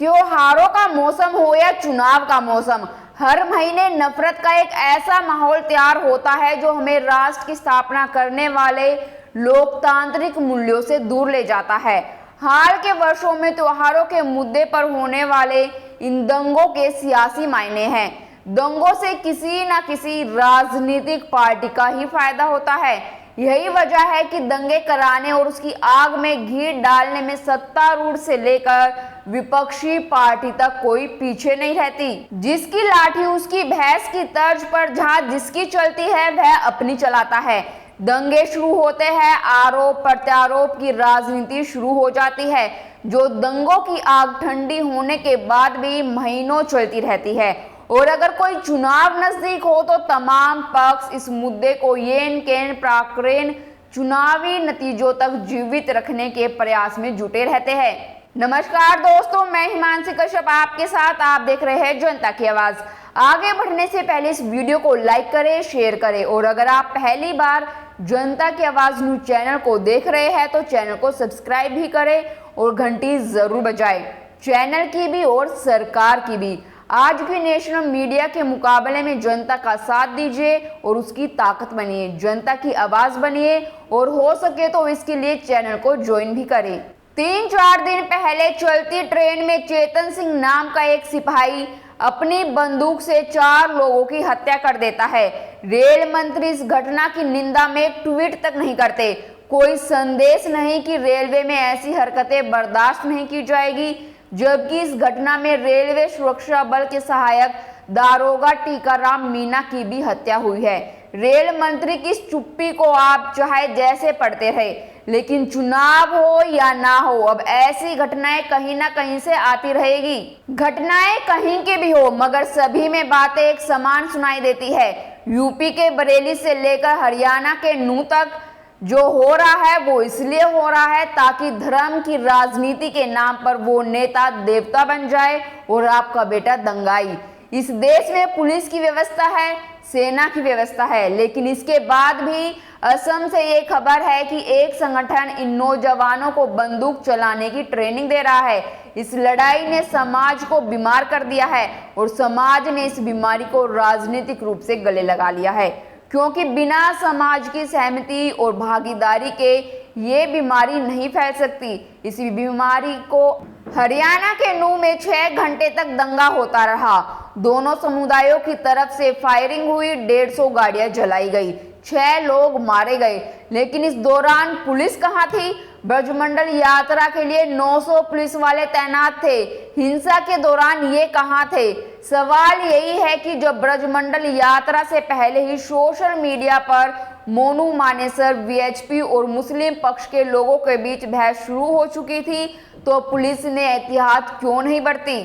त्योहारों का मौसम हो या चुनाव का मौसम, हर महीने नफरत का एक ऐसा माहौल तैयार होता है जो हमें राष्ट्र की स्थापना करने वाले लोकतांत्रिक मूल्यों से दूर ले जाता है। हाल के वर्षों में त्योहारों के मुद्दे पर होने वाले इन दंगों के सियासी मायने हैं। दंगों से किसी न किसी राजनीतिक पार्टी का ही फायदा होता है। यही वजह है कि दंगे कराने और उसकी आग में घी डालने में सत्तारूढ़ से लेकर विपक्षी पार्टी तक कोई पीछे नहीं रहती। जिसकी लाठी उसकी भैंस की तर्ज पर जहां जिसकी चलती है वह अपनी चलाता है। दंगे शुरू होते हैं, आरोप प्रत्यारोप की राजनीति शुरू हो जाती है, जो दंगों की आग ठंडी होने के बाद भी महीनों चलती रहती है। और अगर कोई चुनाव नजदीक हो तो तमाम पक्ष इस मुद्दे को येन केन प्राक्रेन चुनावी नतीजों तक जीवित रखने के प्रयास में जुटे रहते हैं। नमस्कार दोस्तों, मैं हिमांशी कश्यप आपके साथ। आप देख रहे हैं जनता की आवाज। आगे बढ़ने से पहले इस वीडियो को लाइक करें, शेयर करें और अगर आप पहली बार जनता की आवाज न्यूज चैनल को देख रहे हैं तो चैनल को सब्सक्राइब भी करें और घंटी जरूर बजाएं, चैनल की भी और सरकार की भी। आज भी नेशनल मीडिया के मुकाबले में जनता का साथ दीजिए और उसकी ताकत बनिए, जनता की आवाज बनिए और हो सके तो इसके लिए चैनल को ज्वाइन भी करें। 3-4 दिन पहले चलती ट्रेन में चेतन सिंह नाम का एक सिपाही अपनी बंदूक से 4 लोगों की हत्या कर देता है। रेल मंत्री इस घटना की निंदा में एक ट्वीट तक नहीं करते। कोई संदेश नहीं कि रेलवे में ऐसी हरकतें बर्दाश्त नहीं की जाएगी, जबकि इस घटना में रेलवे सुरक्षा बल के सहायक दारोगा टीकाराम मीना की भी हत्या हुई है। रेल मंत्री की इस चुप्पी को आप चाहे जैसे पढ़ते रहे, लेकिन चुनाव हो या ना हो, अब ऐसी घटनाएं कहीं ना कहीं से आती रहेगी। घटनाएं कहीं की भी हो, मगर सभी में बातें एक समान सुनाई देती है। यूपी के बरेली से लेकर हरियाणा के नूंह तक जो हो रहा है वो इसलिए हो रहा है ताकि धर्म की राजनीति के नाम पर वो नेता देवता बन जाए और आपका बेटा दंगाई। इस देश में पुलिस की व्यवस्था है, सेना की व्यवस्था है, लेकिन इसके बाद भी असम से ये खबर है कि एक संगठन इन नौजवानों को बंदूक चलाने की ट्रेनिंग दे रहा है। इस लड़ाई ने समाज को बीमार कर दिया है और समाज ने इस बीमारी को राजनीतिक रूप से गले लगा लिया है, क्योंकि बिना समाज की सहमति और भागीदारी के ये बीमारी नहीं फैल सकती। इस बीमारी को हरियाणा के नूंह में 6 घंटे तक दंगा होता रहा। दोनों समुदायों की तरफ से फायरिंग हुई, 150 गाड़ियां जलाई गई, 6 लोग मारे गए। लेकिन इस दौरान पुलिस कहाँ थी? ब्रजमंडल यात्रा के लिए 900 पुलिस वाले तैनात थे। हिंसा के दौरान ये कहाँ थे? सवाल यही है कि जब ब्रजमंडल यात्रा से पहले ही सोशल मीडिया पर मोनू मानेसर, वीएचपी और मुस्लिम पक्ष के लोगों के बीच बहस शुरू हो चुकी थी, तो पुलिस ने एहतियात क्यों नहीं बरती?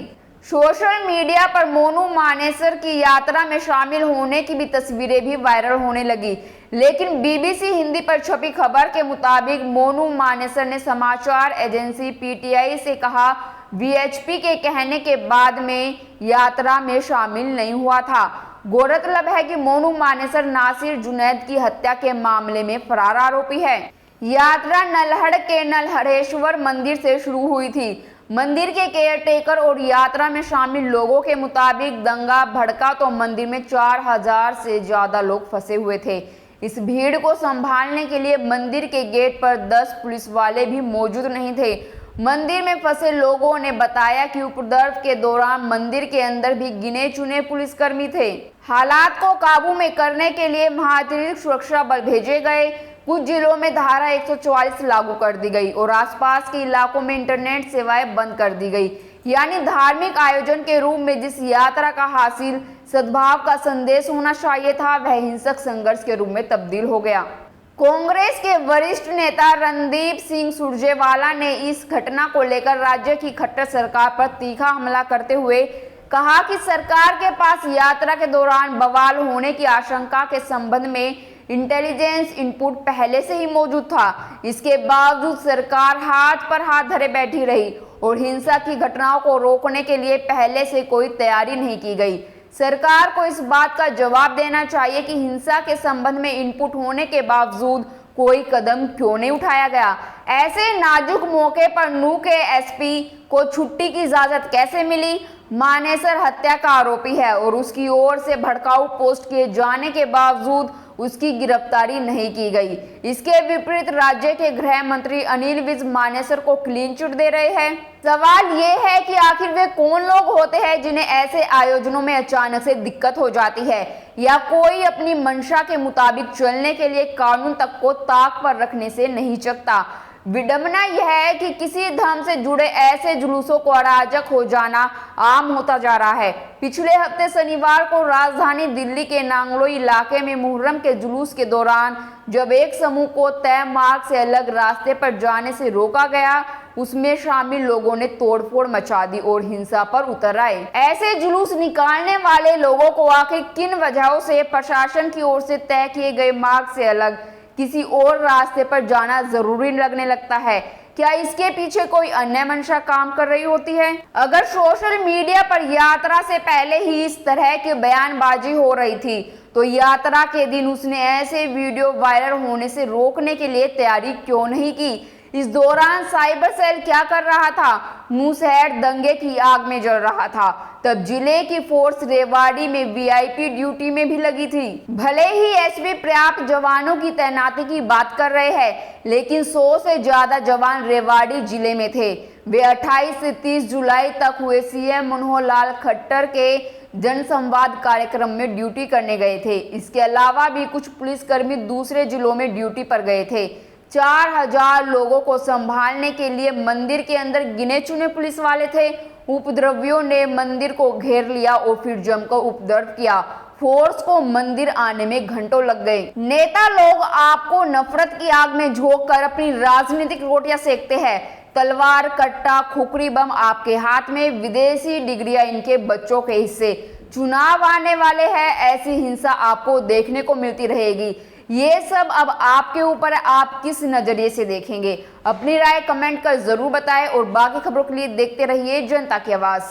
सोशल मीडिया पर मोनू मानेसर की यात्रा में शामिल होने की भी तस्वीरें भी वायरल होने लगी, लेकिन बीबीसी हिंदी पर छपी खबर के मुताबिक मोनू मानेसर ने समाचार एजेंसी पीटीआई से कहा वीएचपी के कहने के बाद में यात्रा में शामिल नहीं हुआ था। गौरतलब है कि मोनू मानेसर नासिर जुनैद की हत्या के मामले में फरार आरोपी है। यात्रा नल्हड़ के नल्हड़ेश्वर मंदिर से शुरू हुई थी। मंदिर के केयरटेकर और यात्रा में शामिल लोगों के मुताबिक दंगा भड़का तो मंदिर में 4000 से ज्यादा लोग फंसे हुए थे। इस भीड़ को संभालने के लिए मंदिर के गेट पर 10 पुलिस वाले भी मौजूद नहीं थे। मंदिर में फंसे लोगों ने बताया कि उपद्रव के दौरान मंदिर के अंदर भी गिने चुने पुलिसकर्मी थे। हालात को काबू में करने के लिए महाअतिरिक्त सुरक्षा बल भेजे गए। कुछ जिलों में धारा 144 लागू कर दी गई और आसपास के इलाकों में इंटरनेट सेवाएं बंद कर दी गई। यानी धार्मिक आयोजन के रूप में जिस यात्रा का हासिल सद्भाव का संदेश होना चाहिए था, वह हिंसक संघर्ष के रूप में तब्दील हो गया। कांग्रेस के वरिष्ठ नेता रणदीप सिंह सुरजेवाला ने इस घटना को लेकर राज्य की खट्टर सरकार पर तीखा हमला करते हुए कहा कि सरकार के पास यात्रा के दौरान बवाल होने की आशंका के संबंध में इंटेलिजेंस इनपुट पहले से ही मौजूद था। इसके बावजूद सरकार हाथ पर हाथ धरे बैठी रही और हिंसा की घटनाओं को रोकने के लिए पहले से कोई तैयारी नहीं की गई। सरकार को इस बात का जवाब देना चाहिए कि हिंसा के संबंध में इनपुट होने के बावजूद कोई कदम क्यों नहीं उठाया गया? ऐसे नाजुक मौके पर नूह के एसपी को छुट्टी की इजाजत कैसे मिली? मानेसर हत्या का आरोपी है और उसकी ओर से भड़काऊ पोस्ट किए जाने के बावजूद उसकी गिरफ्तारी नहीं की गई। इसके विपरीत राज्य के गृह मंत्री अनिल विज मानेसर को क्लीन चिट दे रहे हैं। सवाल ये है कि आखिर वे कौन लोग होते हैं जिन्हें ऐसे आयोजनों में अचानक से दिक्कत हो जाती है, या कोई अपनी मंशा के मुताबिक चलने के लिए कानून तक को ताक पर रखने से नहीं चकता। विडंबना यह है कि किसी धर्म से जुड़े ऐसे जुलूसों को अराजक हो जाना आम होता जा रहा है। पिछले हफ्ते शनिवार को राजधानी दिल्ली के नांगलोई इलाके में मुहर्रम के जुलूस के दौरान जब एक समूह को तय मार्ग से अलग रास्ते पर जाने से रोका गया, उसमें शामिल लोगों ने तोड़फोड़ मचा दी और हिंसा पर उतर आए। ऐसे जुलूस निकालने वाले लोगों को आखिर किन वजहों से प्रशासन की ओर से तय किए गए मार्ग से अलग किसी और रास्ते पर जाना जरूरी लगने लगता है? क्या इसके पीछे कोई अन्य मंशा काम कर रही होती है? अगर सोशल मीडिया पर यात्रा से पहले ही इस तरह की बयानबाजी हो रही थी, तो यात्रा के दिन उसने ऐसे वीडियो वायरल होने से रोकने के लिए तैयारी क्यों नहीं की? इस दौरान साइबर सेल क्या कर रहा था? मुसहर दंगे की आग में जल रहा था। तब जिले की फोर्स रेवाड़ी में वीआईपी ड्यूटी में भी लगी थी। भले ही एसपी पर्याप्त जवानों की तैनाती की बात कर रहे हैं, लेकिन 100 से ज्यादा जवान रेवाड़ी जिले में थे। वे 28 से 30 जुलाई तक हुए सीएम मनोहर लाल खट्टर के जनसंवाद कार्यक्रम में ड्यूटी करने गए थे। इसके अलावा भी कुछ पुलिसकर्मी दूसरे जिलों में ड्यूटी पर गए थे। 4000 लोगों को संभालने के लिए मंदिर के अंदर गिने चुने पुलिस वाले थे। उपद्रवियों ने मंदिर को घेर लिया और फिर जमकर उपद्रव किया। फोर्स को मंदिर आने में घंटों लग गए। नेता लोग आपको नफरत की आग में झोंक कर अपनी राजनीतिक रोटियां सेकते हैं। तलवार, कट्टा, खुखरी बम आपके हाथ में, विदेशी डिग्रियां इनके बच्चों के हिस्से। चुनाव आने वाले हैं, ऐसी हिंसा आपको देखने को मिलती रहेगी। ये सब अब आपके ऊपर है, आप किस नजरिए से देखेंगे। अपनी राय कमेंट कर जरूर बताएं और बाकी खबरों के लिए देखते रहिए जनता की आवाज।